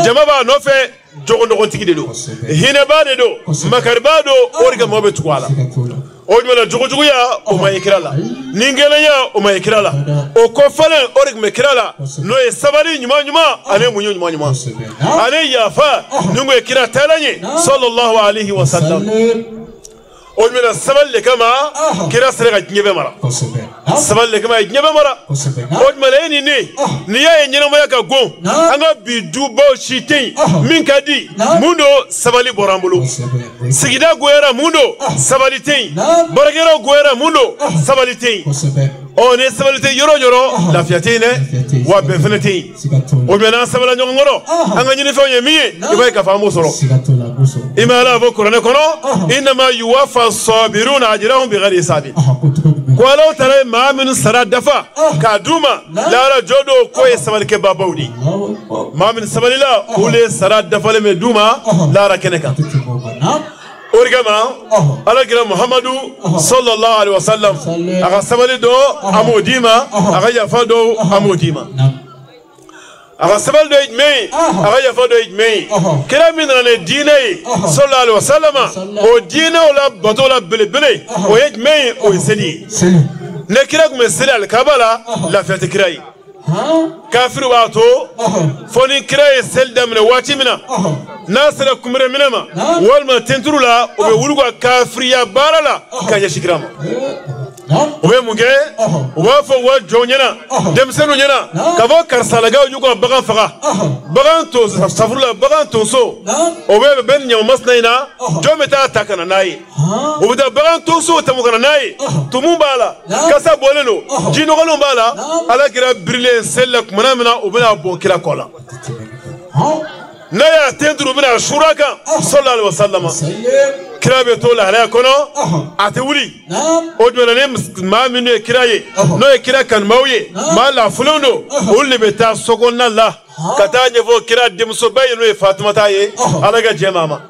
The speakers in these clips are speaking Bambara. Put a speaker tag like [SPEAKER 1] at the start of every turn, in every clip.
[SPEAKER 1] jamaba no fe jogo tigi de do hinaba de do makarba do orga mobe tuwala ojmala jogo ya o mayikrala ningela ya o mayikrala o ko falen orga mekrala no e sabari nyuma ane munyo nyuma ane yafa nungo ekira talanye sallallahu alaihi wasallam ojmala sabal le kama kira sere nyebe mara sabal le kama nyebe mara ojmala ni ya nyina moya ka go anga bidu bo shitei min kadi mundo sabali borambulu sigida goera mundo sabali tei boragero goera mundo sabali tei o ne sabali tei yoro la fiatine wa benfeneti ojmala sabala nyongoro anga nyini fanye miye ibai ka famu soro imala bo korone kono inma yuwafa sabiruna ajrahum bighayri hisabin kwalo tare ma min sara dafa kaduma lara jodo ko e sabal ke babawdi ma min sabalila ule sara dafa le meduma lara keneka orgama alagira muhammadu sallallahu alaihi wasallam aga sabali do amodima aga yafa do amodima aga sabal do ijmei aga yafa do ijmei kira min na dine sallallahu alaihi wasallam o dine ola batola bele o ijmei o sedi ne kira kuma sedi al kabala la fete kirai kafir wato foni kirai sel damne wati mina nasara kumre minama walma tenturula o be wulugwa kafriya barala kanya shikrama obe muge oba fo wa jonyana demsenu nyana kabo karsalaga yugo bagan faga bagan to safrula bagan to so obe ben nyam masnaina jometa takana nayi obida bagan to so tamukana nayi tumumbala kasa bolelo jino galo bala ala kira brile selak manamina obina bon kira kola naya tendru bina shuraka sallallahu alaihi wasallam kirabe to la hala kono atewuli odmana ne ma minu kiraye no kira kan mawye ma la fulondo ulle beta sogonna la kata nyevo kira demso bayno e fatima taye alaga jemama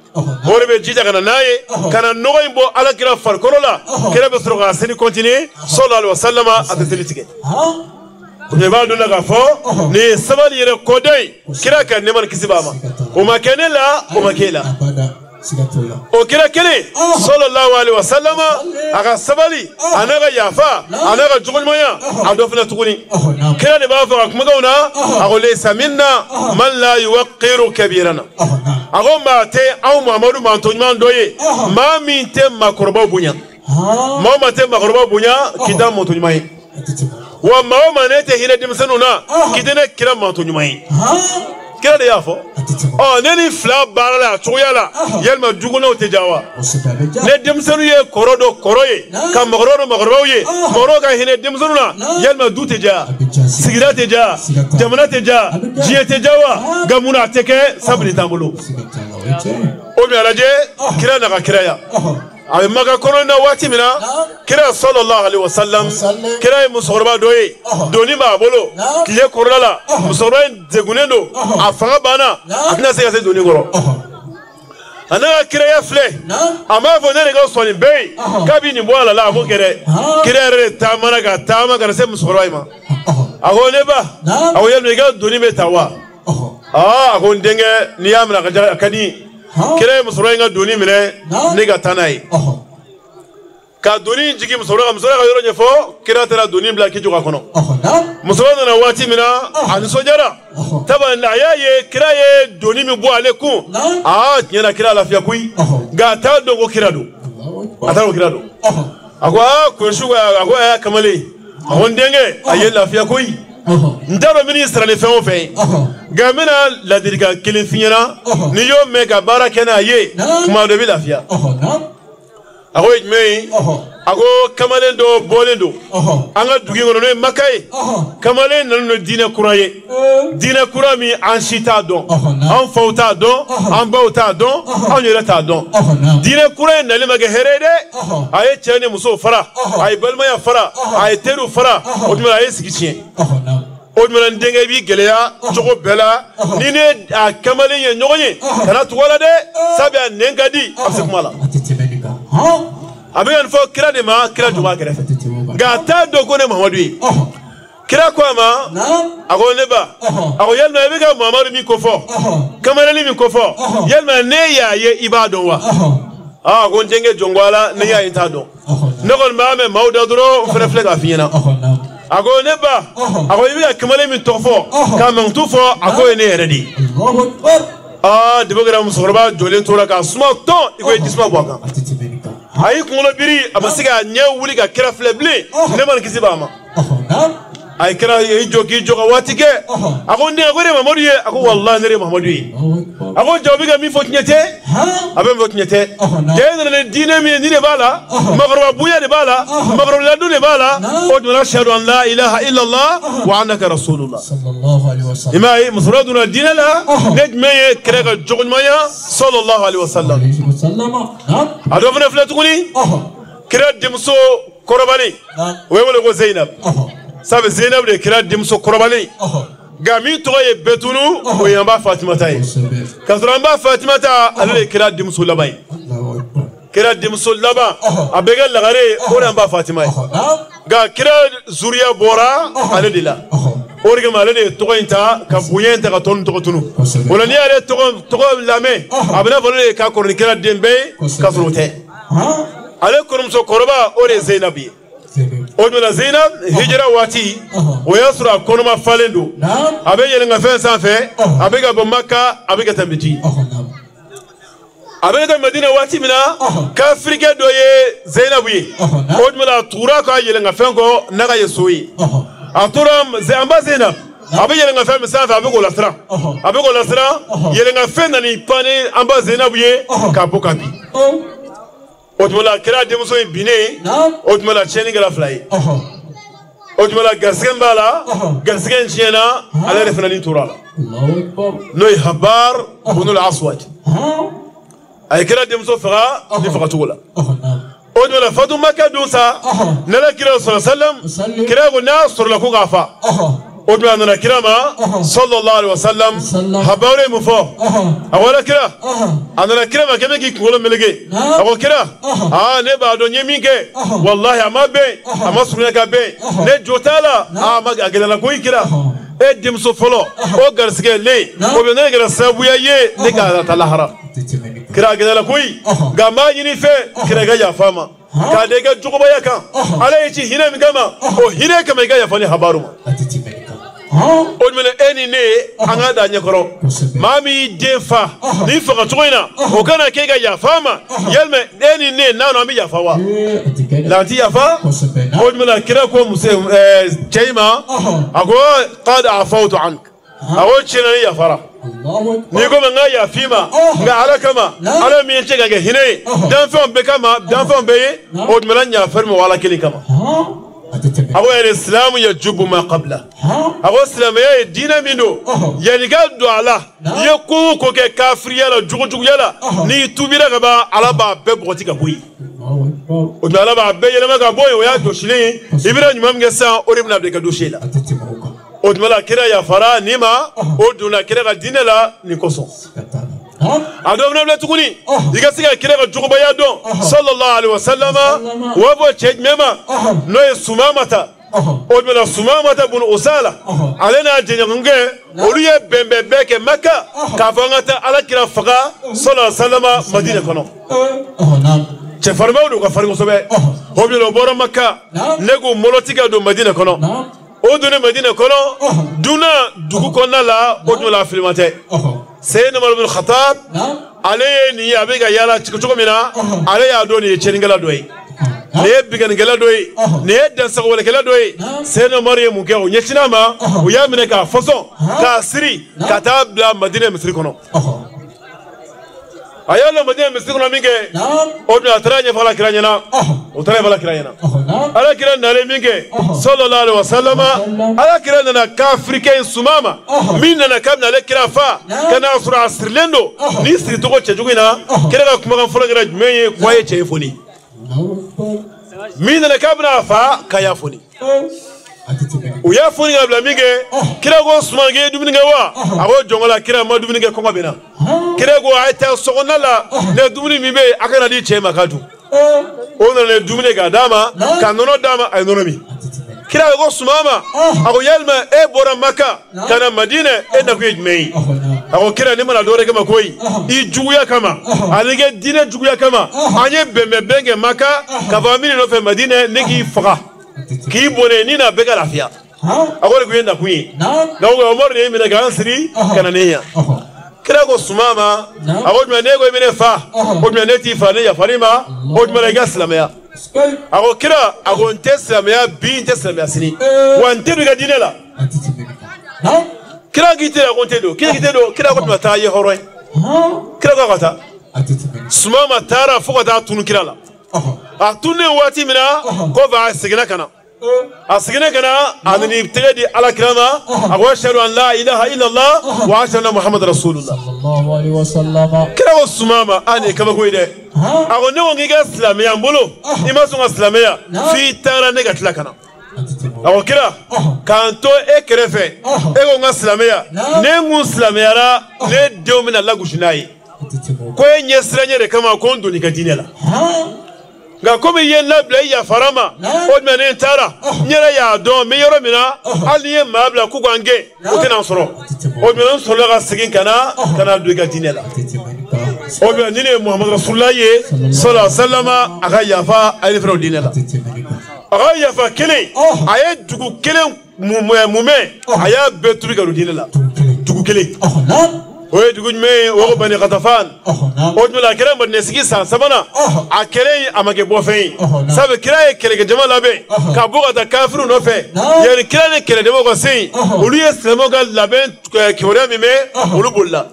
[SPEAKER 1] horbe jija kana naye kana noyimbo ala kira far korola kirabe soroga seni continue sallallahu alaihi wasallam atetelitike ne ba dona ga fo ne sabali yere kodai kira kan ne man kisibama o makenela o makela o kira kele sallallahu alaihi wasallam aga sabali anaga yafa anaga jugulmoya adofna tuguni kira ne ba fa kuma gauna ago laysa minna man la yuqiru kabirana ago mate aw mamadu mantonman doye ma min te makorba bunya ma mate makorba bunya kidam montonmai wa ma ne te hina dimsanuna kidene kira montonmai kira de yafo neni fla barala choyala yelma duguna tejawa ne demsanu ye korodo koroye ka magoro ye moro ga hine demsanuna yelma du teja sigira teja jamana teja jiye tejawa gamuna teke sabri tambulu o mi alaje kira na ka kira ya ay maga korona wati mina kira sallallahu alaihi wasallam kira musorba doye doni ba bolo kiye korala musorba degunendo afaga bana akina se doni goro ana kira ya fle ama fo ne ga soni be kabi ni bola la ko kira re tamana ga tama se musorba ima ago ne ba ago yel ga doni be tawa ago ndenge ni amna ga kani kira musorba nga doni mine ne ga tanai ka doni jigi musorba ga yoro nyefo kira tara doni bla ki juga kono musorba na wati mina an sojara taban la ye kira ye doni mi bo aleku nyana kira la fia kui ga ta do go kira do ataro kira do agwa ko shuga agwa kamale on denge aye la fia kui ndaro ministre le fait on fait gamina la diriga kelen finyana ni yo mega barakena ye kuma do bi lafia ago ijmei ago kamalen do bolendo anga dugi ngono ne makai kamalen nanu dina kuraye dina kurami an shita don an fauta don an bauta don an yerata don dina kuraye nale mage herede aye chene muso fara ay balmaya fara ay teru fara odmala ay sigichien odmala ndenge bi geleya jogo bela nine a kamalen ye nyogonye kana tuwala de sabia nengadi afsekumala abigan fo kira de ma kira juma kerefe gata dogone Muhammadu kira ko ma ago neba ago yalma e bega Muhammad mi ko fo kamara li mi ko fo yalma ne ya ye ibado wa ago jenge jongwala ne ya ita do ne gon ma me mawda duro frefle ga fina ago neba ago bega kamara mi to fo ka man tu fo ago ne redi Allahu akbar de bogra musorba jolen tora ka suma ton iko disma boka ayi kuŋolo biri a ma se ka ɲɛ wuli ka kira filɛ bilen ne ma kisi b'a ma a ye kira i jɔ k'i jɔ ka waati kɛ a ko n den a ko ne ye Mamadu ye a ko walahi ne de ye Mamadu ye a ko jaa bɛ ka min fɔ tiɲɛ tɛ a bɛ min fɔ tiɲɛ tɛ cɛ nana ni diinɛ min ye ni de b'a la makɔrɔba bonya de b'a la makɔrɔba ladon de b'a la o tuma ashhadu an la ilaha illallah wa annaka rasulullah i m'a ye muso dɔ donna diinɛ la ne jumɛn ye kira ka jogo ɲumanya sallallahu alaihi wasallam a dɔ fana filɛ tuguni kira denmuso kɔrɔbalen o ye wele ko Zainab sabu Zainab de kira denmuso kɔrɔbalen nka min tɔgɔ ye Betulu o ye an ba Fatimata ye k'a sɔrɔ an ba Fatimata ale de ye kira denmuso laban ye kira denmuso laban a bɛ kɛ lagare o de an ba Fatima ye nka kira zuriya bɔra ale de la o de kama ale de ye tɔgɔ in ta ka bonya in ta ka tɔ ninnu tɔgɔ tunu o la n'i y'ale tɔgɔ lamɛn a bɛ n'a fɔ ale de ka kɔrɔ ni kira den bɛɛ ye k'a sɔrɔ o tɛ ale kɔrɔmuso kɔrɔba o de ye Zainab ye o tuma Zainab hijira waati o y'a sɔrɔ a kɔnɔma falen don a bɛ yɛlɛnkanfɛn sanfɛ a bɛ ka bɔ Maka a bɛ ka taa Miti a bɛ ka taa Madina waati min na kafirikɛ dɔ ye Zainab ye o tuma a tugura ka yɛlɛnkanfɛn kɔ n'a ka ye so ye a tora an ba Zainab a bɛ yɛlɛnkanfɛn min sanfɛ a bɛ k'o lasiran a bɛ k'o lasiran yɛlɛnkanfɛn nana pan ni an ba Zainab ye k'a bɔ ka bin o tuma la kira denmuso in binnen o tuma la tiɲɛni kɛra fila ye o tuma la garisɛgɛ b'a la garisɛgɛ in tiɲɛna ale yɛrɛ fana ni tora la n'o ye Habar bunul Aswad a ye kira denmuso faga ni fagacogo la o tuma la fatu Maka don sa ne la kira sallam kira ko n'a sɔrɔla ko k'a fa o tuma a nana kira ma sallallahu alaihi wasallam Habar ye mun fɔ a ko ala kira a nana kira ma k'e bɛ k'i kunkolo meleke a ko kira ne b'a dɔn n ye min kɛ wallahi a ma bɛn a ma surunya ka bɛn ne jo t'a la a gɛlɛyala koyi kira e denmuso fɔlɔ o garisigɛlen o bɛ ne kɛra sababuya ye ne ka taa lahara kira a gɛlɛyala koyi nka n b'a ɲini fɛ kira i ka yafa ma k'a da i ka jogobaya kan ala ye ci hinɛ min kama o hinɛ kama i ka yafa ni Habaru ma o tuma e ni ne an ka da ɲɛkɔrɔ maa min y'i den fa ni fagacogo in na o kana k'e ka yafa ma yalima e ni ne n'a nɔ an bɛ yafa wa la an ti yafa o tuma kira ko muso cɛ in ma a ko qad afawtu ank a ko tiɲɛna ne yafara n'i ko n ka yafi ma nka ala kama ala min cɛ ka kɛ hinɛ ye danfɛnw bɛɛ kama danfɛnw bɛɛ ye o tuma ɲafari ma ala kelen kama a ko yɛrɛ silamu yajubu ma qabla a ko silamɛya ye diinɛ min don yanni ka don a la i ye ko o ko kɛ kafiriya la jugujuguya la n'i tubira ka ban ala b'a bɛɛ bɔgɔti ka bɔ yen o tuma ala b'a bɛɛ yɛlɛma ka bɔ yen o y'a dosilen ye i bɛna ɲuman min kɛ sisan o de bɛna bila i ka dossier la o tuma la kira yafara nin ma o donna kira ka diinɛ la nin kosɔn a dɔ fana filɛ tuguni i ka se ka kira ka jogobaya dɔn sallallahu alaihi wasallam o b'a fɔ cɛ jumɛn ma n'o ye Sumamata o tuma Sumamata bun Usala ale n'a jɛɲɔgɔnkɛ olu ye bɛnbɛn bɛɛ kɛ Maka k'a fɔ an ka taa ala kira faga sallallahu alaihi wasallam Madina kɔnɔ cɛfarinbaw don ka farin kosɛbɛ o tuma o bɔra Maka ne k'u mɔlɔti ka don Madina kɔnɔ o donnen Madina kɔnɔ dunna dugu kɔnɔna la o tuma a filima tɛ Sayyidina Umar bin Khattab ale ye nin ye a bɛ ka yaala cogo min na ale y'a dɔn nin ye tiɲɛnikɛla dɔ ye nin ye binkaninkɛla dɔ ye nin ye dansagowalekɛla dɔ ye Sayyidina Umar ye mun kɛ o ɲɛsinna a ma u y'a minɛ k'a fɔsɔn k'a siri ka taa bila Madina misiri kɔnɔ a y'a la Madina misiri kɔnɔ min kɛ o tuma a taara ɲɛfɔ ala kira ɲɛna o taara ɲɛfɔ ala kira ɲɛna ala kira nalen min kɛ sallallahu alaihi wasallam ala kira nana kafirikɛ in Sumama min nana kabini ale kira fa ka n'a sɔrɔ a sirilen don ni siricogo cɛjugu in na kira ka kumakan fɔlɔ kɛra jumɛn ye k'a ye cɛ ye foni min nana kabini a fa k'a y'a foni u y'a foni ka bila min kɛ kira ko Sumama k'i ye dumuni kɛ wa a ko jɔn la kira ma dumuni kɛ kɔngɔ bɛ na kira ko a ye taa sokɔnɔna la ne dumuni min bɛ yen a kana di cɛ ma k'a dun o nana dumuni k'a d'a ma ka nɔnɔ d'a ma a ye nɔnɔ min kira ko sumama ako yalma e bora maka kana madina e na kuye jmei ako kira ni mana dore kama koi I juguya kama alige dine juguya kama anye bembe benge maka ka family no fe madina negi faga ki bone ni na bega lafia ako kuye na kuye na ko Omar ne mi daga ansiri kana neya kira ko sumama ako jma nego mi ne fa ko jma ne ti fa ne ya farima ko jma la islamia ako kira ako nte islamia bi nte islamia sini wa nte bi ga dine la kira gite la konte do kira ko mata ye horoy kira ko kata sumama tara foko ta tunu kira la a tunne wati mina ko va sigina kana asigina kana adni tedi ala kirama ako ashhadu an la ilaha illa allah wa ashhadu muhammad rasulullah sallallahu alaihi wasallam kira ko sumama ani kama ko ide ako ne wongi ga islamia mbolo imaso islamia fi tara negatla kana ako kira kanto e kerefe e ko nga islamia ne ngu islamia ra le deumina la gushinayi ko nyesranye kama ko nduni ka dinela nga komi yen labla ya farama odmane tara nyera ya do me yoro mina aliye mabla ku gwange okena soro odmane soro ga sigin kana duga dinela odmane nile muhammad rasulullah sallallahu alaihi wasallam aga yafa alifro dinela aga yafa kele aye dugu kele mume aya beturi ga dinela dugu kele oye dugu me wo bani Ghatafan odmu la kere mbone sigi sa sabana a kere amage bofen sabe kere kere jama be ka buga da kafiru no fe yani kere kere de ko sin ulu yeslamo gal laben kore mi me ulu bulla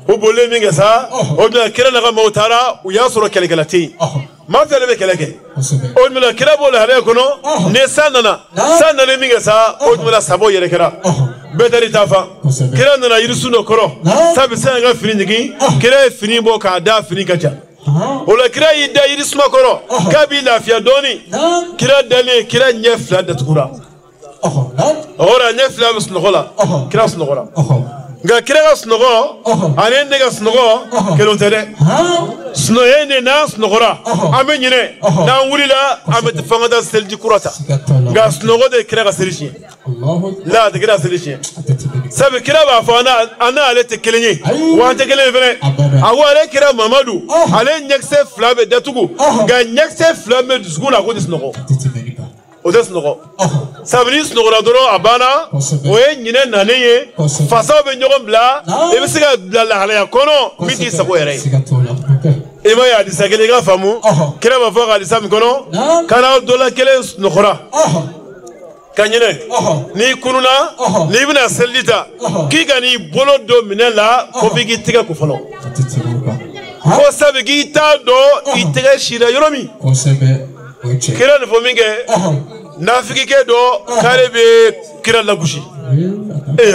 [SPEAKER 1] o bolle mi ngasa odmu kere la mawtara u yasuru kele galati ma fele be kele ke odmu la kere bol hale kono ne sanana mi ngasa odmu la sabo yere kera betari tafa kira nana yirisuno koro sabi senga fini nyigi kira fini bo ka da fini kacha ola kira yida yirisuma koro kabi lafiya doni kira dali kira nyefla da tukura ora nyefla musnogola kira snogola nga kira snogo ane nega snogo kelon tere snoyene na snogora amenyine na wulila amet fangada selji kurata nga snogo de kira selishi la de kira selishi sabe kira ba fa ana ale te kelenye wa te kelen fene awale kira mamadu ale nyekse flabe datugu nga nyekse flabe dusguna ko disnogo odes nogo sabri snogo la doro abana oye nyine naneye fasa be nyogom bla e bisiga bla la hala kono miti sako yere e ma ya disagele ga famu kira ba fa ga disam kono kana dola kele snogora kanyene ni kununa ni bina selita ki gani bolo do minela ko bigi tiga ko folo ko sabe gi ta do itega shira yoromi kira ne fominge nafiki ke do kare be kira la gushi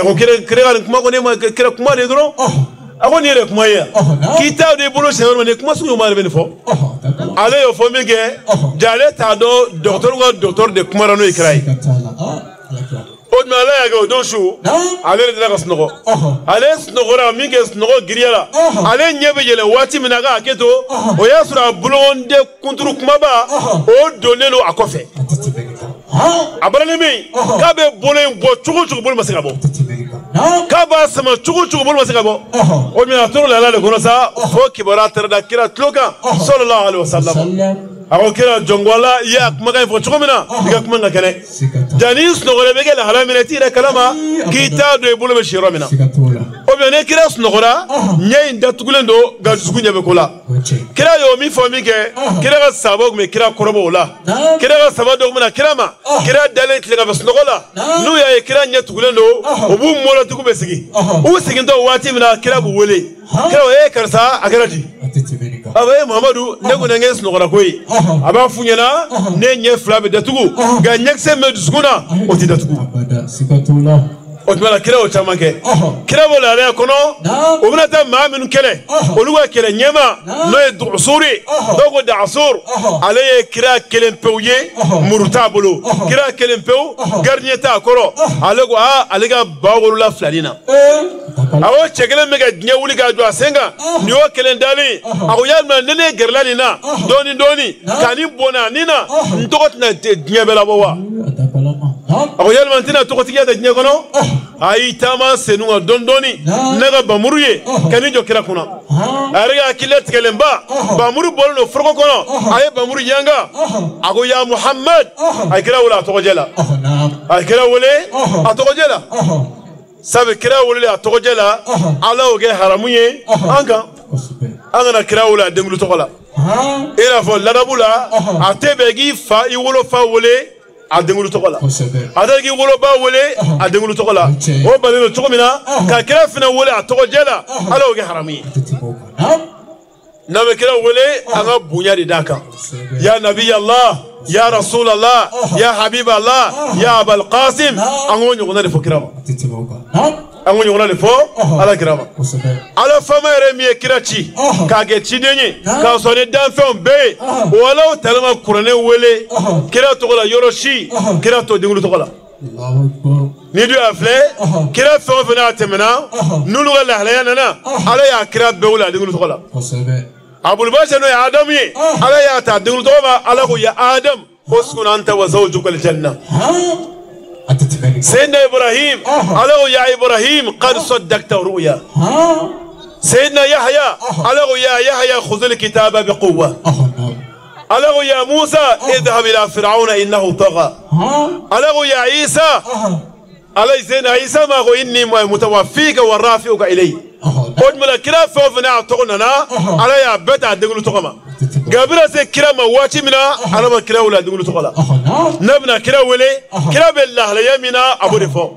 [SPEAKER 1] ko kira kuma ko ne ma kira kuma ne dro ako ni re kuma ya kita de bolo shero ne kuma su ma be fo ale yo fominge jale ta do docteur de kuma rano ikrai odma la ya go do shu ale de la snogo ale snogo ra mi ke snogo griala ale nyebe yele wati minaga aketo o yasura bulonde kunturu kuma ba o donelo akofe abalani mi kabe bolen bo chugu bol masika bo kaba sama chugu bol masika bo o mi atoro la le kono sa fo kibara terda kira tloka sallallahu alaihi wasallam ako kira jongwala ya kumaga fo chugu mina diga kumanga kene janis no gore bege la halamina tira kalama kita do bolo be shiro mina o bi ne kira snogora nyai ndatugulendo ga zugunya be kola kira yo mi fo mi ke kira ga sabo me kira korobo la kira ga sabado mina kira ma kira dalet le ga snogola nu ya kira nyatugulendo obu mola tuku be sigi u sigi ndo wati mina kira bu wole kira e karsa agarati abaye muhammadu nego nenge snogora koyi aba funyana ne nye flabe datugu ga nyekse me dusguna oti datugu Otmala kira o chamake. Kira bola ale kono. Obna ta ma min kele. Oluwa kele nyema no e dusuri. Dogo da asur. Ale kira kele pewye muruta bolo. Kira kele pew garnieta koro. Ale go ale ga bawolu la flalina. Awo chekele mega nya wuli ga do asenga. Ni o kele dali. Awo yalma nene gerlani na. Doni kani bona nina. Ndokot na nya bela bawa. Awo yalma tina tokoti ya nya kono. Ai tama senunga dondoni naga bamuruye kani jokira kuna ariga kilet kelemba bamuru bolno froko kono ay bamuru yanga ago ya Muhammad ay kira wala togojela ay kira wole atogojela sabe kira wole atogojela ala oge haramuye anga na kira wala denglu togola ila fo ladabula atebegi fa iwolo fa wole adengulu tokola adagi wolo ba wole adengulu tokola o balelo tokomina ka kira fina wole atogojela ala oge harami nabe kira wole anga bunya de daka ya nabi Allah ya rasul Allah ya habib Allah ya abul qasim ango nyogona de fokirama ango nyogona de fo ala kirama ala fama remi kirachi ka ge chidenye ka sone danfon be wala talama kurane wole kira tokola yoroshi kira to dingulu tokola ni du afle kira fo fena temena nulu la hlayana ala ya kira be wala dingulu tokola abul bashar ya adam ye ala ya ta dingulu toba ala ko ya adam uskun anta wa zawjuka aljanna سيدنا إبراهيم قالوا يا إبراهيم قد صدقت رؤيا سيدنا يحيى قالوا يا يحيى خذ الكتاب بقوة قالوا يا موسى اذهب إلى فرعون إنه طغى قالوا يا عيسى علي سيدنا عيسى ما هو إني متوفيك ورافعك إلي قد ملكنا فوفنا تغننا على يا بيت دغلو تقما غابرا سي كرام واتي منا على ما كرا ولا دغلو تقلا نبنا كرا ولي كرا بالله لا يمنا ابو رفو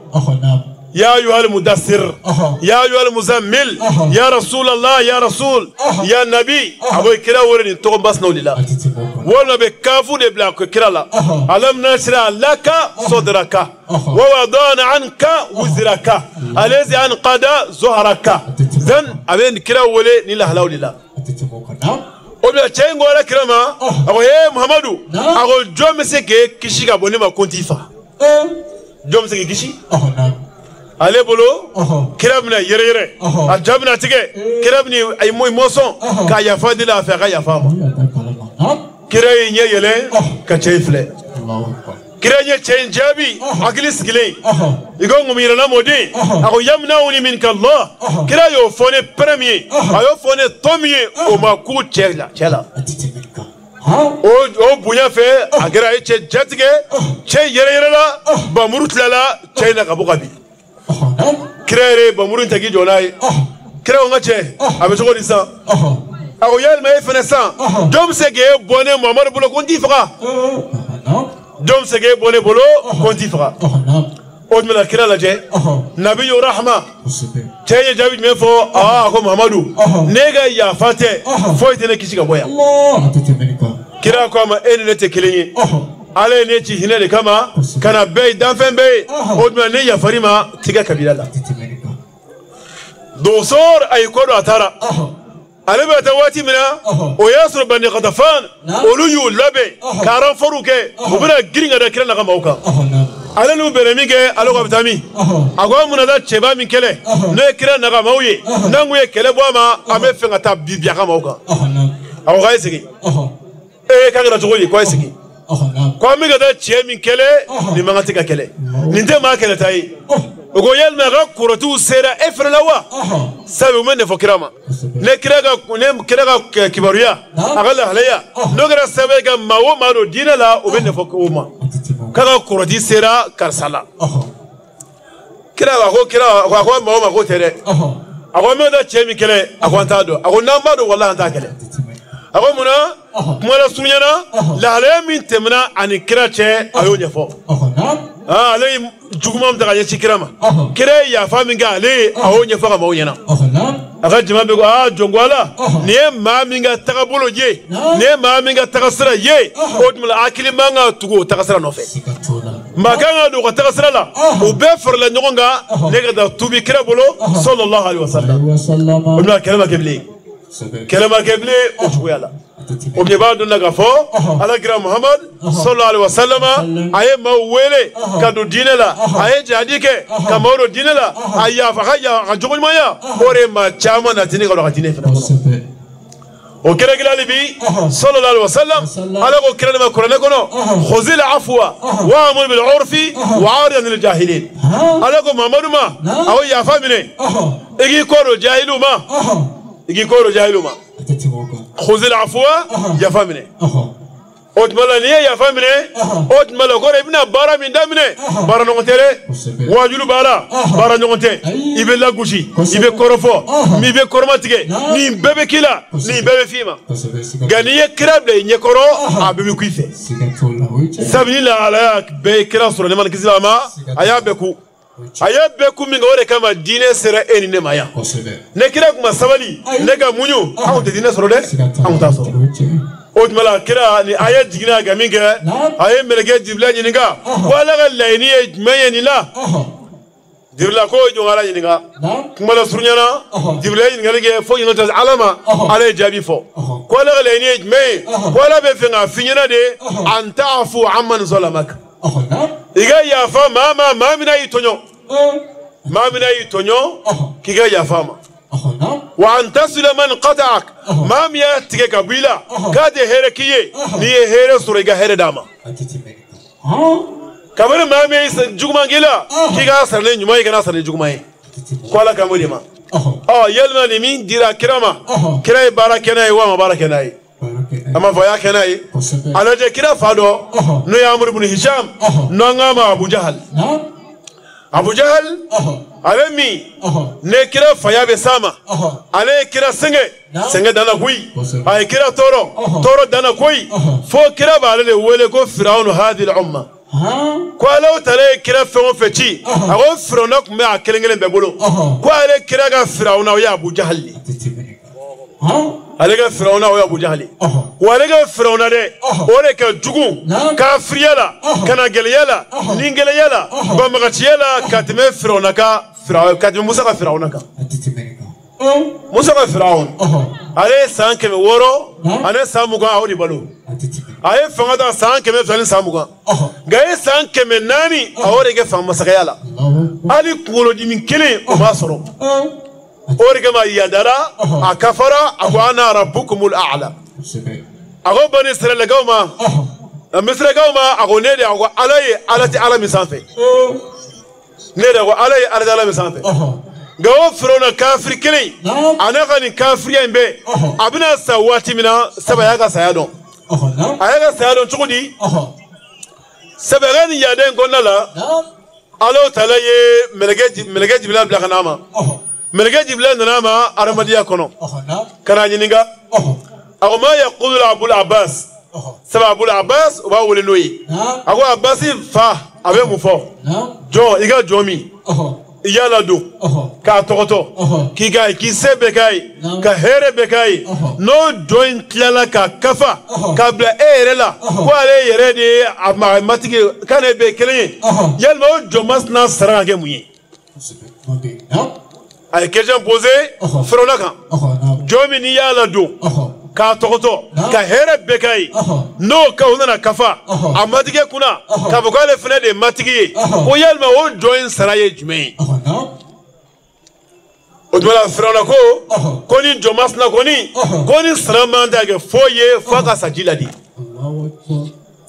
[SPEAKER 1] يا ايها المدثر يا ايها المزمل يا رسول الله يا رسول يا نبي ابو كرا ولي تقم بس نولي لا ولا بكافو دي بلاك كرا لا علم نشرع لك صدرك ووضعنا عنك وزرك الذي انقض ظهرك ذن ابين كرا ولي نلا لا لا obia chengo ala kirama ako Muhammadu ako jom seke kishi ka boni ma kontifa jom seke kishi ale bolo kirabna yere ajabna tige kirabni ay moy moson ka yafa dila fa ka yafa ma kiray nyele ka chefle kiranye chenjabi aglis gile igo ngumira na modi ako yamna uli minka Allah kirayo fone premier ayo fone tomier o maku chela o bunya fe agera che jatige che yere la bamurut la che na kabukabi kirere bamurun tagi jonai kirawo ngache abeso disa ako yel me fene sa dom sege bonne mamar bulo kondi faka dom sege bonne bolo kondi faka odme la kira la je nabi rahma teye javid me fo ko Muhammadu nega ya fate foite ne kishika boya kira ko ma ene te kilenye ale ne ci hinele kama kana be dan fen be odme ne ya farima tiga kabila la dosor ay ko do atara ale be tawati mina o yasru bani qadafan olu yu labe karan faruke ubira giringa da kira na kama uka ale nu beremige alo kabtami ago munada cheba min kele ne kira na kama uye nangu ye kele boma ame fenga ta bibia kama uka ago gaisigi kangira tugoyi ko isigi ko mi ga da che min kele ni mangati ka kele ninde ma kele tai ogo yel me ga kuratu sera efrelawa sabe men ne fokirama ne kiraga kibaruya agala halaya no gara sabe ga mawo maro dinala o ben ne fokuma kaga kurati sera karsala kiraga ko mawo ma ko tere ago me da che min kele akwanta do ago nambado wallahi anta kele ago muna mala sunyana la halaya min temna ani kirache ayo nyefo ale jugumam daga yechi kirama kire ya faminga ale aho nyefa ka mawnyana aga jima be go jongwala ne maminga tagabolo ye ne maminga tagasira ye odmula akili manga tugo tagasira no fe makanga do ka taga sirala o be farla nyogonga ne ga da tubi kira bolo sallallahu alaihi wasallam o na kalama kebli o tuyala o be ba do na ga fo ala kira muhammad sallallahu alaihi wasallam aye mawele ka do dinela aye jadike ka mawro dinela aya fa ga jogo maya ore ma chama na tini ga dine fa o kira gilali bi sallallahu alaihi wasallam ala ko kira ma qur'an kono khuzil afwa wa amul bil urfi wa arid anil jahilin ala ko mamadu ma aw ya famine igi koro jahilu ma khuzil afwa ya famine otmala ni ya famine otmala ko ibna bara min damine bara no tere wajulu bara no ibe lagushi ibe korofo mi be kormatige ni bebe kila ni bebe fima ganiye krable nye koro abebe kuife sabila ala be kira sura ne man kizilama ayabeku mi ngore kama dine sera eni ne maya ne kira kuma sabali ne ga munyu awu dine soro de awu ta soro Odmala kira ni ayat jigna ga minga ayat melege jibla nyinga wala ga layni ejmaya ni la jibla ko jongala nyinga kumala surnyana jibla nyinga ge fo nyinga alama ala jabi fo ko la ga layni ejmay wala be finga finyana de antafu amman zalamak iga ya fa mama mina yitonyo kiga ya fama وأن تصل من قطعك ما مياتك كبيلة كاد هيركيه نيه هير سوريغا هير داما كمان ما ميس جوما جيلا كيغا سرلين جماي كنا سرلين جوماي كولا كامولي ما يلما نمين ديرا كراما كراي بارا كناي وما بارا كناي أما فيا كناي على جا كرا فادو نو يامر بن هشام نعما أبو جهل alemi ne kira faya be sama ale kira senge dana kui ay kira toro dana kui fo kira ba ale wele ko firaun hadi al umma ko alaw tale kira fon feci ago firaun ko me akelengelen be bolo ko ale kira ga firaun ya abu jahli ale ga firaun ya abu jahli wale ga firaun de ore ka jugu kafriyala kana geliyala ningeliyala ba magatiyala katme firaun ka Firaun kadime Musa ka Firaun ka Musa ka Firaun ale san keme woro ane samuga awdi balo aye fanga da san keme fali samuga gaye san keme nani awore ge fama sakayala ali kulo dimin kele o masoro orge ma yadara akafara agwana rabbukumul a'la ago bani israel gawma misra gawma agonede ago alaye alati alami sanfe nere ko alay ardala mi sanfe gawo frona kafir kili anaka ni kafir yambe abina sawati mina sabaya ga sayadon ayaga sayadon chukudi sabagani yaden gonala alo talaye melege jibla bla kanama melege jibla nanama aramadiya kono kana nyininga agoma yaqulu abul abbas sababul abbas wa wulinoyi ago abbasi fa abe mufo jo iga jomi iyala do ka tokoto ki sebe kai ka here be kai no join klala ka kafa ka bla erela ko ale yere de matike kane be kelen yelma jo masna sara ke muyi ay question posé frona kan jomi ni yala do ka tokoto ka here bekai no ka unana kafa amadige kuna ka bokale fene de matigi ko yelma o join saraye jume o dola frona ko ni jomas na ko ni sramanda ge foye faka sajila di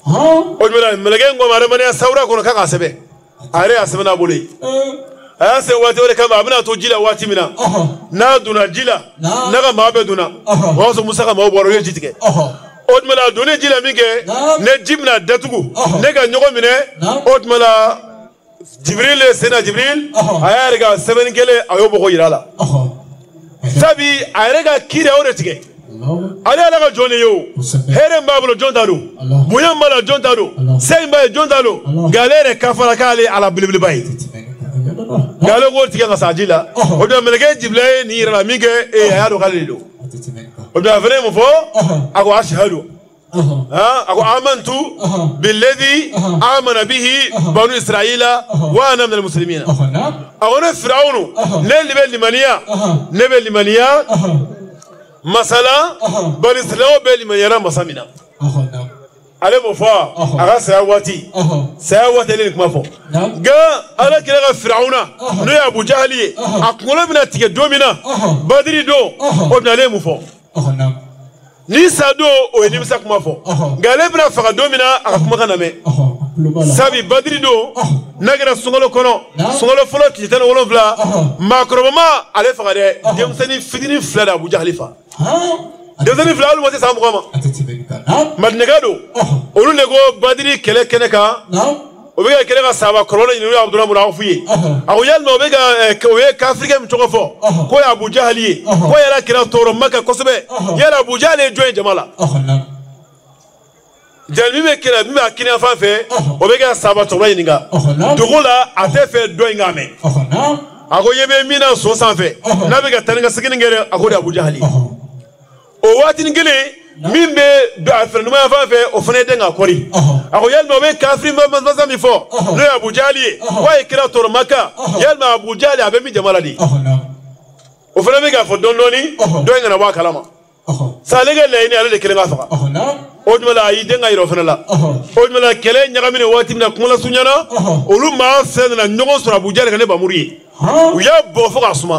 [SPEAKER 1] o dola melege ngoma mane saura ko ka sebe are asebe na bole ase wati wale kama abina to jila wati mina na duna jila naga mabe duna waso musaka mawboro ye jitike odmala dune jila mige ne jibna datugu nega nyogo mine odmala jibril sena jibril ayarga seven kele ayobo ko yirala sabi ayarga kire oretike ala ala jone yo here mbabulo jondalo buya mala jondalo semba jondalo galere kafara kale ala bilbil bay galo go tiga ngasajila odo melege jiblay ni rala minge e ayado kalido odo vremo fo ago ashhadu أقول آمنت بالذي آمن به بنو إسرائيل وأنا من المسلمين. أقول فرعون نبي لمنيا مثلا بني إسرائيل بني لمنيا مسامنا. على مفا أغا ساواتي لينك مفا جا على كلا فرعون نيا أبو جهلي أقول بنا تيجدومنا بدري دو قلنا ليه مفا نيسا دو ونيمسك مفا قال بنا فقدومنا أقوم كنامي سبي بدري دو نجرا سونغلو كنو سونغلو فلو كيتان ولو فلا ماكروبما على فقده جمسني فيدني فلا أبو جهلي فا دزني فلا أول ما تسمع مقامة مدنكادو أولو نجو بدري كله كنكا وبيجا كله سبا كورونا ينوي عبد الله مرافي أو يال ما بيجا كويه كافريكا متوقفه كويه أبو جهلي كويه لا كلا تورو مكة كسبة يال أبو جهلي جوين جمالا جالبي بكلا بما كنا فافه وبيجا سبا تورو ينينغا دخولا أتفه دوينغا مي أكو يبي مينا سوسانفه نبيجا تنينغا سكينغيره أكو أبو جهلي o wati ngile mimbe do afrenuma fafe o fene denga kori ako yalma be kafri mazam ifo no Abu Jali wa ikra tor Makka yalma Abu Jali abe mi jamaladi o fene me ga fo dondoni do ngana wa kalama salega leyni ala de kele ngafa o jumala yi denga yiro fene la o jumala kele nyagamine wati na kumala sunyana olu ma sen na nyogo sur Abu Jali kane ba muri uya bo fo asuma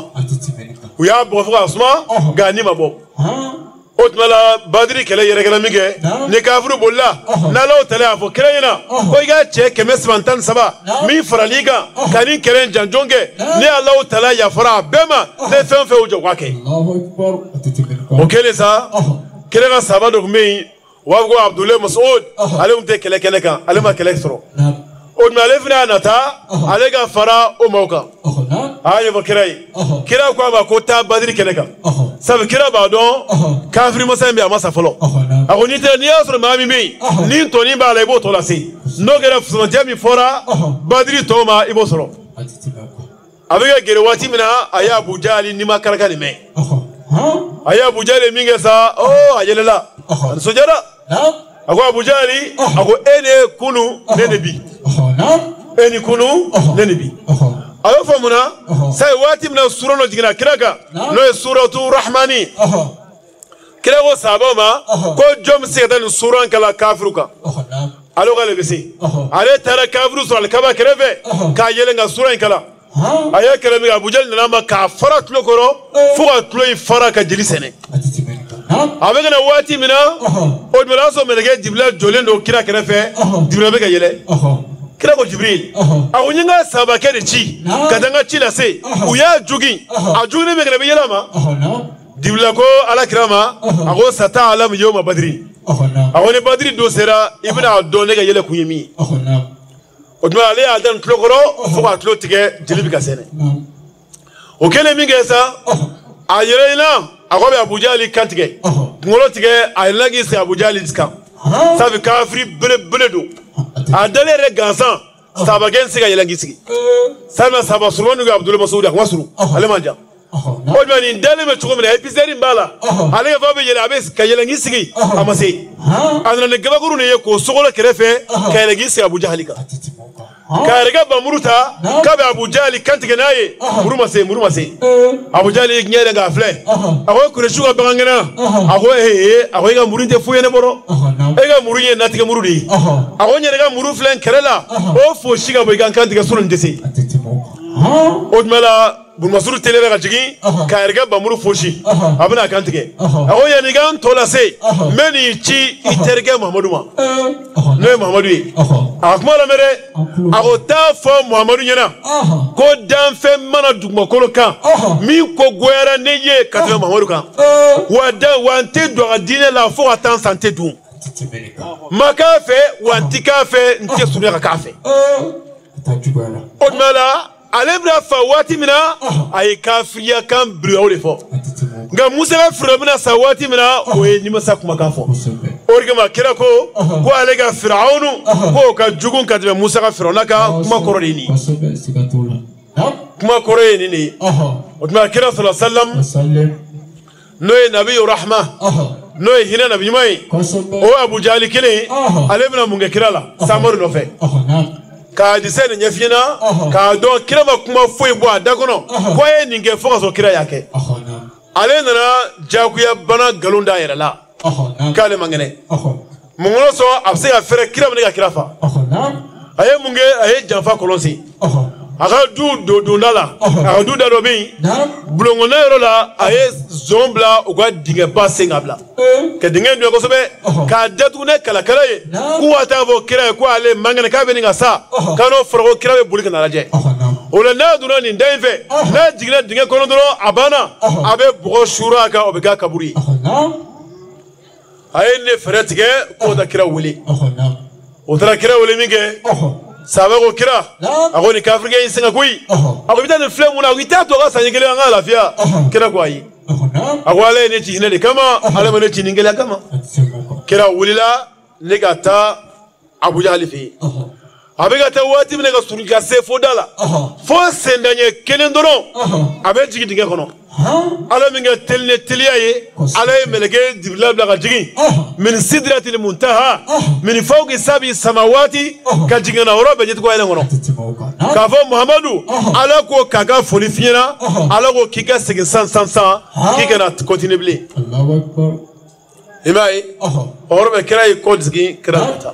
[SPEAKER 1] uya bo fo asuma gani mabo otmala badri kele yere kala mige ne kafru bolla na law tala afo kelena ko iga che kemes vantan saba mi faraliga kani kelen janjonge ne Allah tala ya fara bema ne fen fe ujo kwake Allahu akbar o kele sa kele ga saba do mi wa go Abdullah Mas'ud alum te kele kele kan aluma kele soro o malefna nata alega fara o mauka ayo bakirai kira kwa ba ko ta badri kele kan sab kira ba don kafiri mosambi amasa folo akoni te ni asro mami mi ni to ni ba la ibo to la si no gera fusman jami fora badri to ma ibo soro abega gere wati mina aya Abu Jali ni makaraka ni me aya Abu Jali minga sa oh ajelela sojara ako Abu Jali ako ene kunu nenebi eni kunu nenebi ayo famuna sai wati mina sura no jigina kiraka no suratu rahmani kirago sabama ko jom sedan suran kala kafiruka alo gale bisi ale tara kafiru sura kaba kereve ka yelenga suran kala aya keremi Abu Jali namba ka farat lokoro fuga tloy faraka jilisene avec na wati mina odmela so melege jibril jolendo kira kerefe jibril be ka yele kira ko Jibril awunyinga sabake de chi kadanga chi la se uya jugi ajuni me grebe yelama dibla ko ala kirama ago sata alam yawma badri awone badri do sera ibna do ne ga yele kuyimi odma ale adan tlokoro fo atlo tige jilibi kasene o kele minga sa ayelena ago be Abu Jali kantige ngolo tige ayelagi se Abu Jali diska ça veut kafri bele do adalere gansan sabagen siga yelangi sigi sama saba surwanu ga Abdullah Mas'ud akwa suru alemanja odmani ndale me chuko mena episeri mbala ale va be yela abes ka yelangi sigi amase anna ne gaba guru ne ko sogola kerefe ka yelangi sigi Abu Jahli ka rega ba muruta ka be Abu Jahli kantige naye murumase Abu Jahli nyere ga fle ako kure shuga bangana ako ako ga murinte fuyene boro ega murunye natige murudi ako nyere ga muru flen kerela o fo shiga bo ga kantige surun desi odmala bu masuru telere ga jigi ka rega ba muru foshi abuna kantige ako yani ga tola se meni chi iterge Muhammadu ma ne Muhammadu akmala mere ako ta fo Muhammadu nyana ko dan fe mana dugma kolo kan mi ko gwera ne ye ka te Muhammadu kan wada wante do adine la fo atan santé dum makafe wanti kafe nte sunya kafe odmala alebra fawati mina ay kafiya kan briole fo nga musa firabna sawati mina o ni masa kuma kafo orgama kira ko alega fir'aunu ko ka jugun ka musa ka fir'auna ka kuma korodini kuma korodini ni odma kira sallallahu alaihi wasallam no nabi rahma no hina na bimai o Abu Jahal kile ale bina munge kirala Samaru no fe ka disene nyefina ka do kirama kuma foi bo adakono ko e ninge fo so kira yake ale nana jakuya bana galunda yera la kale mangene mungo so abse ga fere kira mne ga kirafa aye munge aye janfa kolonsi aga du ndala aga du dalo bi bulongona yero la aye zombla ogwa dinge basse ngabla ke dinge ndo ko sobe ka datune kala kala ye ku ata vo kira ko ale mangene ka beninga sa kano foro kira be bulika na laje ola na duna ni ndaife na jigna dinge kono dro abana abe bo shura ka obega kaburi aye ne feretige ko da kira wuli o tara kira wuli minge sabe ko kira ako ni kafirge insinga kui ako bitane flemu na wita to ga sanyegele nga lafia kira ko ayi ako ale ne ci hinele kama ale mo ne ci ningele kama kira wulila ne gata Abu Jahal fi abe gata wati ne ga surga se fodala fo sendanye kelen dono abe jigi dinge kono ala minga telne teliaye ala meleke jibril bla jigi min sidratil muntaha min fawqi sabi samawati ka jigana orobe jit ko ele ngono ka fo muhammadu ala ko kaga foli fiena ala ko kika sigi san kika na continue bli Allahu akbar imai orobe kirai ko jigi kirata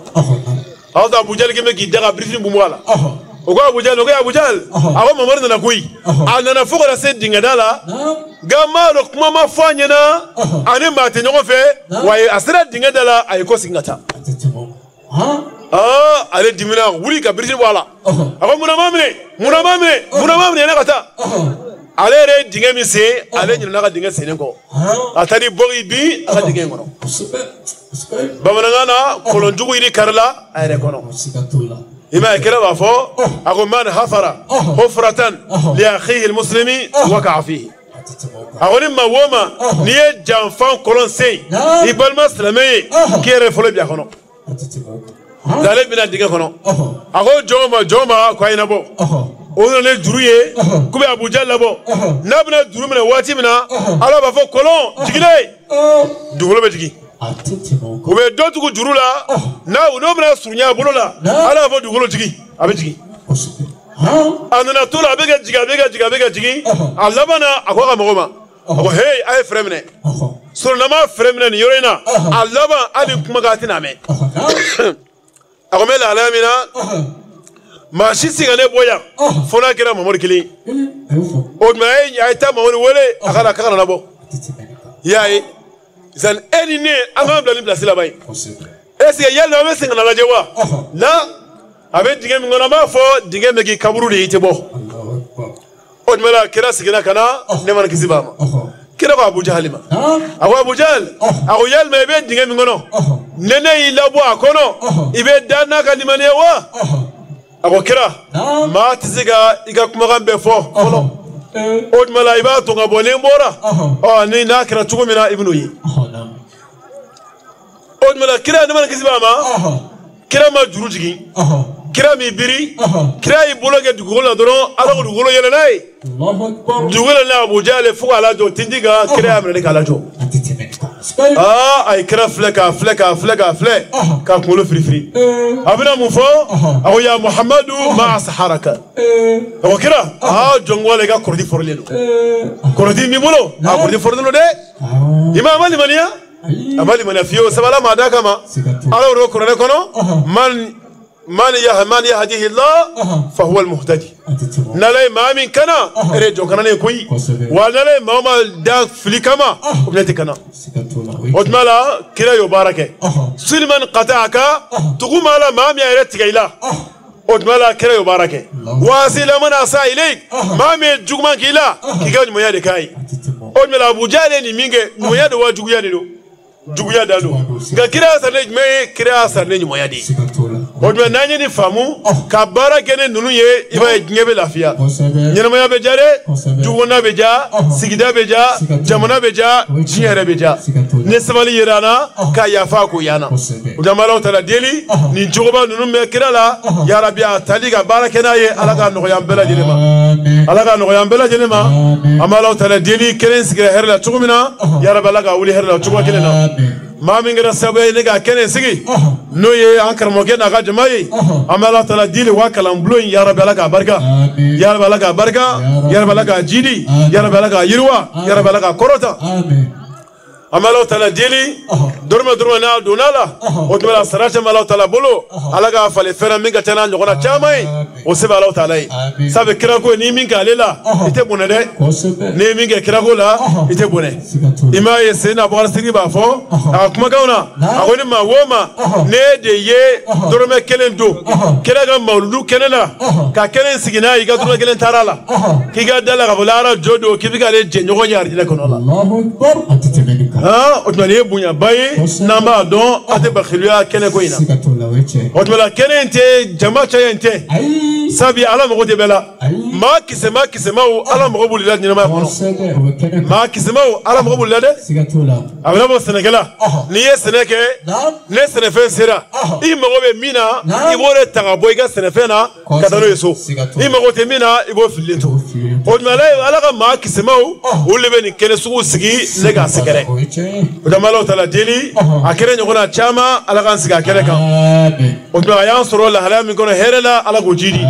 [SPEAKER 1] awda Abu Jahal ke me ki daga briefing bu mwala ogo Abu Jahal awo mamar na kuyi anana fuko na se dinga dala gama lo kuma mafanya na ani mate nyoko fe waye asira dinga dala ay ko singata ale dimina wuri ka briefing wala awo muna mamne na kata ale re dinga mi se ale nyina ka dinga se nenko atari bogi bi aka dinga ngono bamanangana kolonjugu iri karla ayre kono ima kira bafo ako man hafara hufratan li akhihi almuslimi waqa'a fihi awoni mawoma niye janfan kolon sey ibal maslame kere folo biya kono dale bina diga kono ako joma ko ayna bo ono le duruye kube Abu Jahal labo nabna duru mena wati mina ala bafo kolon jigile dugulo be jigi ube dotugu jurula na uno mena sunya bolola ala fo dugolo jigi abe jigi anana tola abega jigi Allah bana akoga mogoma ako hey ay fremne surna ma fremne ni yorena Allah ba ali kuma gatina me ako mela alamina ma shisi gane boya fona kira mamor kili odma ay ta mamor wole akala kakana nabo yayi zan enine amam la place là bay est-ce que yalla me singa la jewa la abe dinge mi ngona ma fo dinge me gi kaburu de yite bo od mala kira sigina kana ne man kisibama kira ko Abu Jahal ma Abu Jahal ako yal me be dinge mi ngono nene ilabo akono ibe dana ka limane wa ako kira ma tiziga iga kuma gambe fo od mala iba to ngabole mbora ni na kira tugumina ibnu yi od mala kira ne man kisibama kira ma juru jigi kira mi biri kira yi bologe dugolo doro ala ko dugolo yele nay Allahu akbar dugolo na Abu Jahal fu ala jo tindiga kira amre kala jo ay kira fleka ka kulo free abina mufo aw ya Muhammadu ma saharaka aw kira jongwale ga kordi forlelo kordi mi bolo kordi forlelo de imam ali mania amali mania fiyo sabala madaka ma ala ro korone kono man yahdihi Allah fa huwa al-muhtadi nalay ma min kana rejo kana ne koyi wa nalay ma da flikama ubnati kana odmala kira yo barake sulman qata'aka tuquma la ma mi ayrat gaila odmala kira yo barake wasila man asa ilayk ma mi jugman gila kiga mo yade kai odmala Abu Jahal ni minge mo yade wa juguya do juguya dalo ga kira sarne me kira sarne mo yade odma nanye ni famu ka bara gene nunu ye iba nyebe lafia nyama ya bejare jugona beja sigida beja jamana beja jiere beja ne sabali yirana ka yafa ko yana ujamala tala deli ni jogoba nunu me kirala ya rabbi atali ga barakena ye alaga no yambela jelema alaga no yambela jelema amala tala deli kelen sigira herla chugumina ya rabbi alaga wuli herla chugwa kelena ma mingira sabe ne ga kelen sigi no ye ankar mo ke na ga jama'i amala tala deli wa kalam bloin ya rabbi alaga barka ya rabbi alaga barka ya rabbi alaga jidi ya rabbi alaga yirwa ya rabbi alaga korota amalo tala deli dorma na donala o tala sarata malo tala bolo alaga fale fera minga tana nyogona chamai o seba Allah taala sabe kirako ni minga lela ite bonade ni minga kirako la ite bone ima yesena bo sigi ba fo akuma gauna akoni ma woma ne de ye dorma kelendo kiraga mauludu kenela ka kelen sigina iga dorma kelen tarala kiga dala ga bolara jodo kibiga le jenyogo nyar dina kono la Allahu akbar atitemeka otmane bunya baye namba don ate bakhiluya kene ko ina otmala kene ente jama chayente sabi ala mo de bela ma kisema o ala mo bulila nyina ma kono ma kisema o ala mo bulila de abana mo senegala ni ye seneke ne senefe sera I mo be mina ibore tagabo iga senefe na kadano yeso I mo te mina ibo filinto otmala ala ka ma kisema o lebe ni kene sugu sigi lega sekere Udamalo tala deli akere nyogona chama ala kan siga kere kan otma ayan soro la hala min kono herela ala go jidi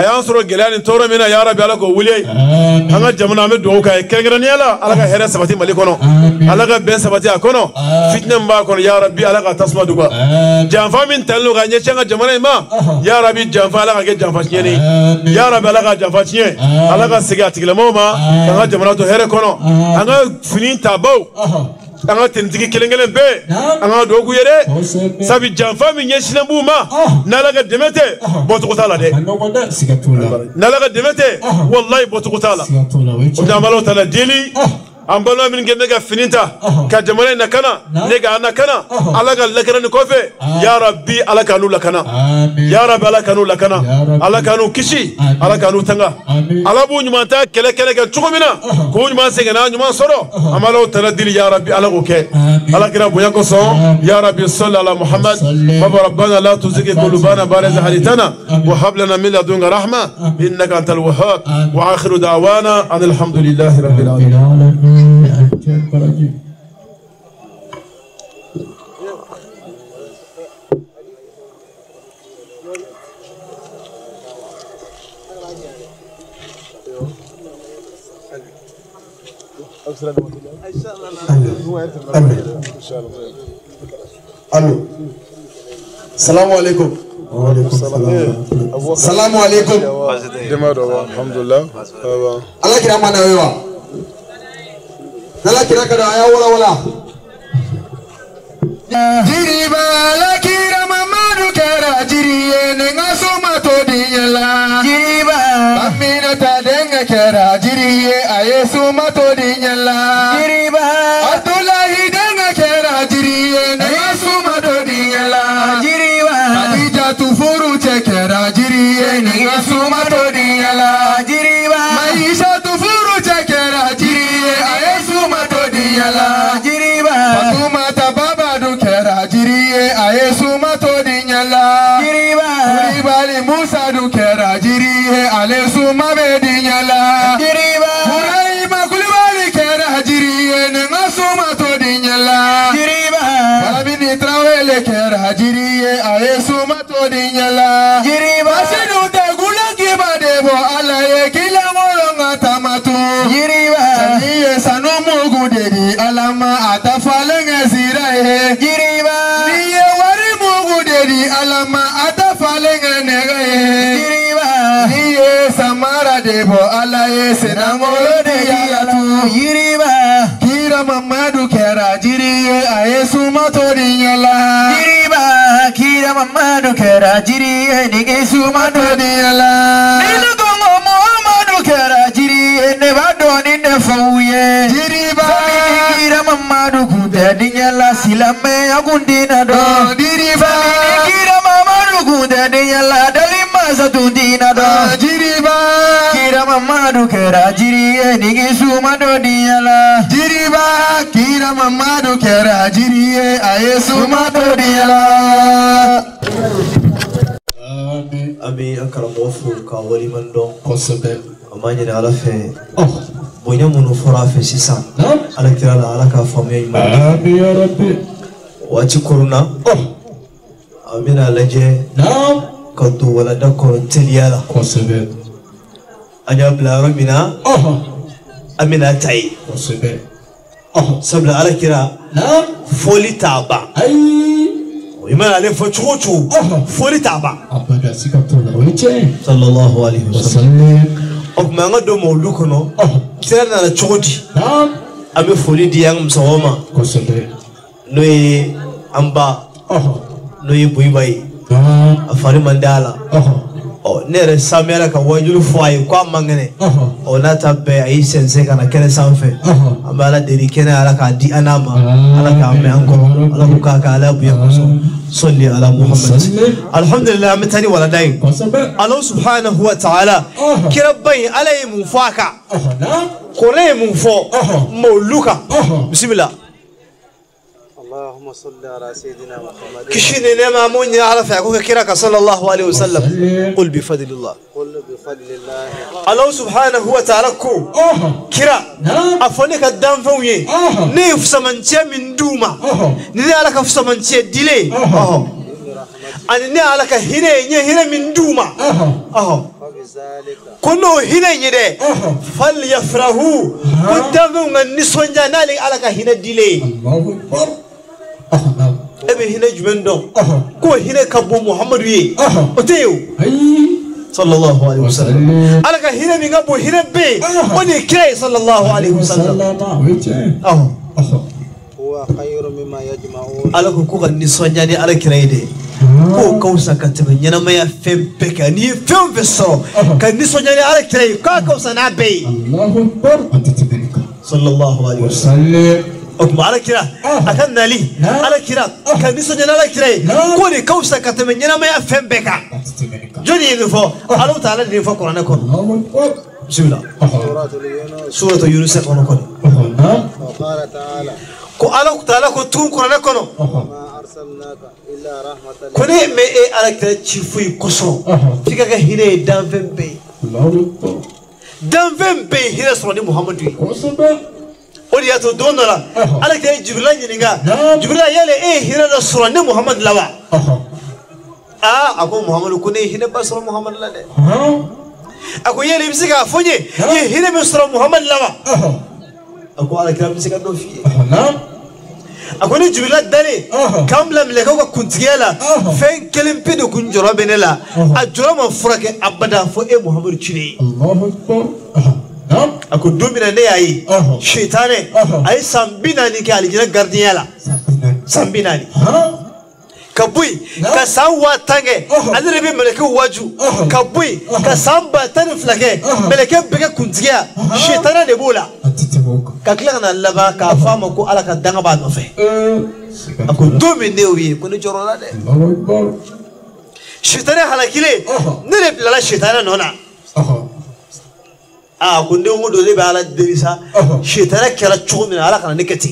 [SPEAKER 1] ayan soro gelani toro mina ya rabbi ala go wuli anga jamana me do ka kere ni ala ka here sabati mali kono ala ka ben sabati akono fitna mba kono ya rabbi ala ka tasma duba janfa min talo ga nyecanga jamana ma ya rabbi janfa ala ka ge janfa nyeni ya rabbi ala ka janfa nye ala ka siga tigilamo ma anga jamana to here kono anga finin tabau anga tentigi kelengelen be anga dogu yere sabi janfa mi nyeshina buma nalaga demete botu tala de nalaga demete wallahi botu tala udamalo tala dili ambalo min gemega fininta ka jamana nakana nega nakana alaga lakana kofe ya rabbi alaka nu lakana ya rabbi alaka nu lakana alaka nu kishi alaka nu tanga alabu nyumanta kele ga chugumina ko nyuma sengena nyuma soro amalo taradili ya rabbi alago ke alakira boya ko so ya rabbi sallallahu muhammad wa rabbana la tuzigh qulubana ba'da haditana wa hab lana min ladunka rahma innaka antal wahhab wa akhiru da'wana alhamdulillahi rabbil alamin
[SPEAKER 2] Allô. Salam alaikum. Salam alaikum.
[SPEAKER 1] Alhamdulillah.
[SPEAKER 2] Allah kira mana wewa. Allah kira kada aya wala.
[SPEAKER 3] Jiriba la kira mamadu kara jiriye nenga soma to dinyala. Jiriba amina ta denga kara jiriye aye soma to dinyala. Jiriba Abdullahi denga kara jiriye nenga soma to dinyala. Jiriba Khadija tufuru kara jiriye nenga soma to dinyala. Jiriba Maisha tufuru kara jiriye aye soma to dinyala. Jiriba Fatuma tababa jiriye aye suma to dinyala jiriba li Musa du kera jiriye ale suma be dinyala jiriba Ibrahima kulibali kera jiriye ne ngasuma to dinyala jiriba Balabini Trawele kera jiriye aye suma to dinyala jiriba Sidu te gulangi badebo alaye kila molonga tamatu jiriba Saniye sanumu gudedi alama atafalenga zirahe jiriba niye wari mugu dedi alama atafalenga negaye jiriba niye samara debo alaye senangolo de yalatu jiriba kira mamadu kera jiriye aye sumato dinyala jiriba kira mamadu kera jiriye nige sumato dinyala nilu gongo muhammadu kera jiriye nebadoni nefauye jiriba kira mamadu kude dinyala silame agundina do jiriba kira mamadu kude dinyala dalima satundina do jiriba kira Mamadu kera jiriye nigi suma do diyala. Jiriba kira Mamadu kera jiriye aye suma do diyala.
[SPEAKER 2] Ami akara mofu ka wali mando kosobe amanya na alafe bonya munu fora fe sisa ala kira ala ka famye imani ami ya rabbi wachi koruna amina laje ka to wala da ko teliyala kosobe anya bla ramina amina tai kosobe sabla ala kira foli taba imana ale fo chuchu foli taba
[SPEAKER 3] abada sikatola weche
[SPEAKER 2] sallallahu alaihi wasallam okuma ngado mawlu kono kira na chodi abe foli diyang msawama
[SPEAKER 3] kosobe
[SPEAKER 2] noy amba noy buibai afari mandala nere samera ka wajulu fay kwa mangene na tabbe ay sense kana kene sanfe amala deri kene ala ka di anama ala ka me anko ala buka ka ala buya koso salli ala muhammad alhamdulillah mitani wala dai allah subhanahu wa ta'ala kirabbai alay mufaka kore mufo moluka bismillah
[SPEAKER 4] اللهم صل على سيدنا محمد
[SPEAKER 2] كشيني نما مون يعرف يعقوك كراك صلى الله عليه وسلم قل بفضل الله
[SPEAKER 4] قل بفضل الله
[SPEAKER 2] الله سبحانه وتعالى كرا أفنك الدم فوي نيف سمنتيا من دوما ني على كف سمنتيا ديلي أنا ني على كهينة من دوما كنو هنا يده فليفرحوا قدامهم النسوان جانالي على كهينة ديلي ebe hina jumendo ko hina kabo muhammadu ye oteyo sallallahu alaihi wasallam alaka hina mi ngabo hina be oni kire sallallahu alaihi wasallam
[SPEAKER 4] huwa khayru mimma yajma'un
[SPEAKER 2] alako ko kan ni sonjani ala kire de ko kausa katebe nyana maya fempe ka ni fempe so kan ni sonjani ala kire ka kausa na be Allahu akbar sallallahu alaihi wasallam okuma ala kira akan nali ala kira kan niso nyana ala kira ko ni kausa kateme nyana maya fembeka joni ngfo ala taala ni fo qur'ana ko bismillah suratul yunus ko ko
[SPEAKER 4] qala ta'ala
[SPEAKER 2] ko ala taala ko tu qur'ana ko
[SPEAKER 4] ma arsalnaka illa rahmatan
[SPEAKER 2] ko ne me e ala kira chifu koso fika ga hine dan fembe hine so ni muhammadu odi yato donora ala ke jibril nyinga jibril yale hira da surani muhammad lawa ako muhammad ko ne hina basra muhammad lade ako yele bisika fonye ye hina basra muhammad lawa ako ala ke bisika do fi ako ne jibril dale kamla mleka ko kuntigela fen kelim pido kunjoro benela ajoro ma furake abada fo muhammad chire allahu akbar ako domina ne yayi shaytane ay sambina ni ke alijina gardiyala sambina ni kabui ka sawa tange adrebi meleke waju kabui ka samba tan flake meleke bege kuntiya shaytana de bola ka kila na laba ka fama ko ala ka danga ba no fe ako domine wi ko ni jorona de shaytane halakile ne le la shaytana nona kunde ngudo le bala derisa shitara kala chumi ala kana nikati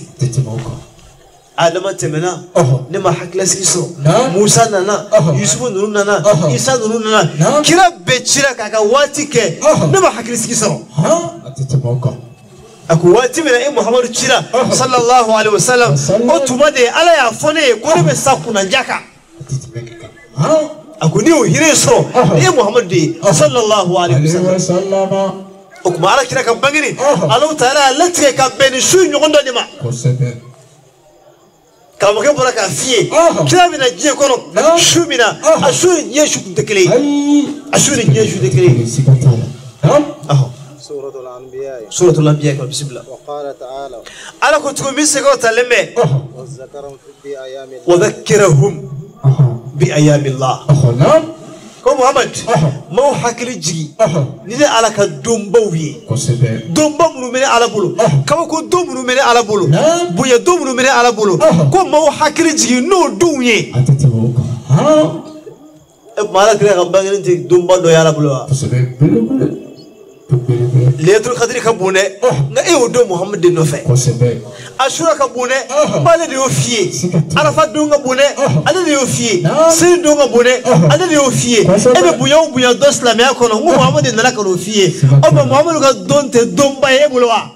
[SPEAKER 2] adama temena ne ma hakla siso musa nana yusuf nuru nana isa nuru nana kira bechira kaka wati ke ne ma hakla siso aku wati mena muhammad chira sallallahu alaihi wasallam otumade ala ya fone ko be sakuna jaka aku ni o hire so muhammad sallallahu alaihi wasallam okuma ala kira kan bangini Allah taala latre ka beni shu nyondo dima kama ke bora ka fie kira bina je kono shu bina ashuri yeshu dekle ashuri yeshu dekle suratul anbiya bismillah
[SPEAKER 4] wa qala ta'ala
[SPEAKER 2] ala kuntum misiko taleme
[SPEAKER 4] wa
[SPEAKER 2] dhakkirhum bi ayamillah ko muhammad mo hakili jigi ni de ala ka dombawi domba munu mene ala bulu kama ko domunu mene ala bulu buya domunu mene ala bulu ko mo hakili jigi no dunye mala kire ga bangin te domba do yala bulu Lailatul Qadr ka bonne na e o do Muhammad de no fe Ashura ka bonne ba le de o fie Arafat do nga bonne ale de o fie Sir do nga bonne ale de o fie e be buya do islam ya kono Muhammad de na ka o fie o ba Muhammad ka don te don ba e bulwa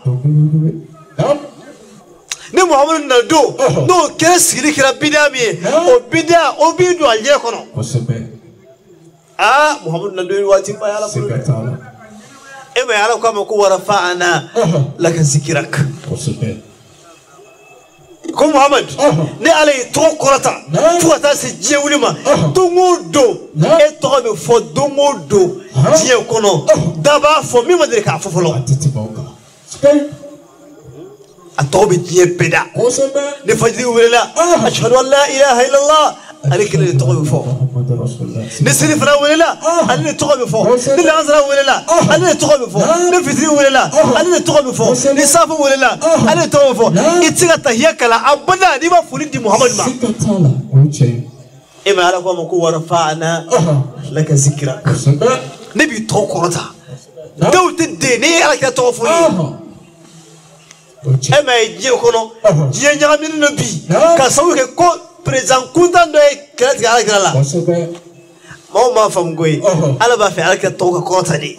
[SPEAKER 2] ne Muhammad na do no kere siri kira bidami o bidia o bidu alje kono Muhammad na do wati pa yala ko ema yala ko ma ko warafa'ana laka zikrak ko Muhammad ne alay to korata fuata se jewulima dongodo e to be fo dongodo je kono daba fo mi madre ka fofolo atobe je peda ne fajri wala ashhadu an la ilaha illa allah عليك اللي تقوم فوق نسري فلا ولا لا اللي تقوم فوق اللي عزرا ولا لا اللي تقوم فوق نفتي ولا لا اللي تقوم فوق نصاف ولا لا اللي تقوم فوق يتسقط هي كلا أبدا دي ما فلدي محمد ما إما على قوم كوا رفعنا لك ذكرك نبي توقرتا دوت الدنيا على كده توفوني إما يجي يكونوا يجي يعمل النبي كسوي كو Président content de créer la grala. Maman femme goy. Elle va faire avec ton contani.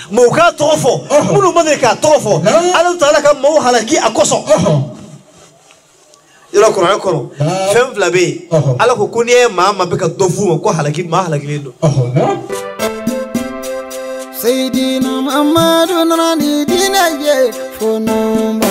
[SPEAKER 2] Mon cas trop fort. Mon maneka trop fort. Alors tu as la cam mo halaki à koso. Il a connu encore. Femme flabé. Alors que connaît maman avec un tofu ko halaki ma halaki do. Sayyidina Muhammadun rani dinaye fono.